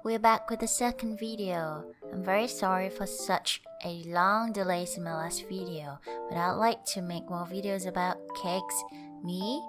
we're back with the second video. I'm very sorry for such a long delay in my last video, but I'd like to make more videos about cakes, me,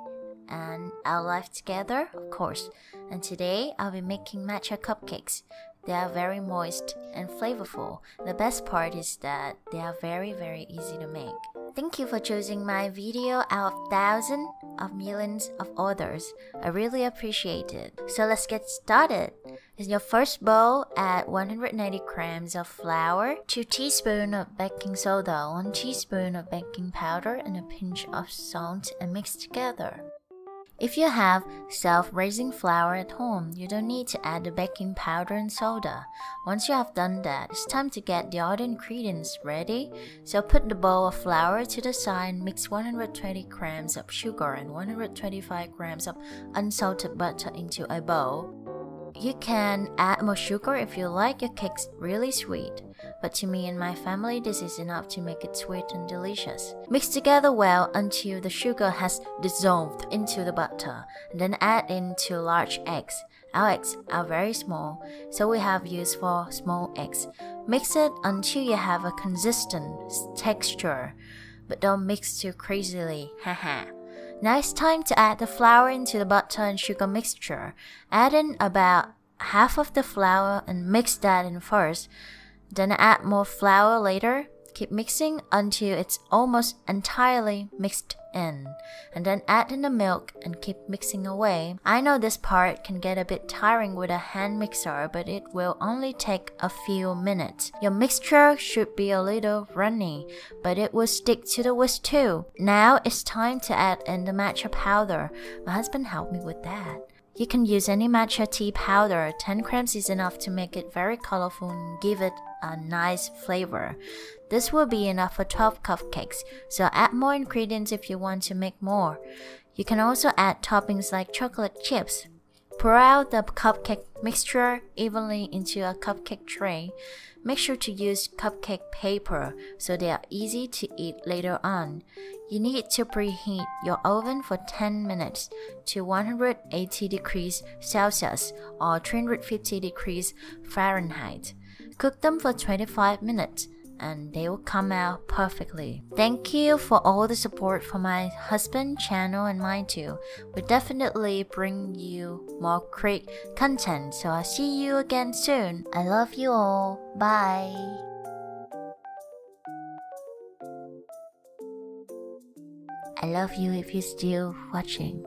and our life together, of course. And today I'll be making matcha cupcakes. They are very moist and flavorful. The best part is that they are very easy to make. Thank you for choosing my video out of thousands of millions of others. I really appreciate it. So let's get started. In your first bowl, add 190 grams of flour, 2 teaspoons of baking soda, 1 teaspoon of baking powder, and a pinch of salt and mix together. If you have self-raising flour at home, you don't need to add the baking powder and soda. Once you have done that, it's time to get the other ingredients ready. So put the bowl of flour to the side and mix 120 grams of sugar and 125 grams of unsalted butter into a bowl. You can add more sugar if you like your cakes really sweet, but to me and my family this is enough to make it sweet and delicious. Mix together well until the sugar has dissolved into the butter, and then add in 2 large eggs. Our eggs are very small, so we have used 4 small eggs. Mix it until you have a consistent texture, but don't mix too crazily, haha. Now it's time to add the flour into the butter and sugar mixture. Add in about half of the flour and mix that in first. Then add more flour later. Keep mixing until it's almost entirely mixed in. And then add in the milk and keep mixing away. I know this part can get a bit tiring with a hand mixer, but it will only take a few minutes. Your mixture should be a little runny, but it will stick to the whisk too. Now it's time to add in the matcha powder. My husband helped me with that. You can use any matcha tea powder. 10 grams is enough to make it very colorful and give it a nice flavor. This will be enough for 12 cupcakes, so add more ingredients if you want to make more. You can also add toppings like chocolate chips. Pour out the cupcake mixture evenly into a cupcake tray. Make sure to use cupcake paper so they are easy to eat later on. You need to preheat your oven for 10 minutes to 180 degrees Celsius or 350 degrees Fahrenheit. Cook them for 25 minutes and they will come out perfectly. Thank you for all the support for my husband's channel and mine too. We'll definitely bring you more great content, so I'll see you again soon. I love you all. Bye. I love you if you're still watching.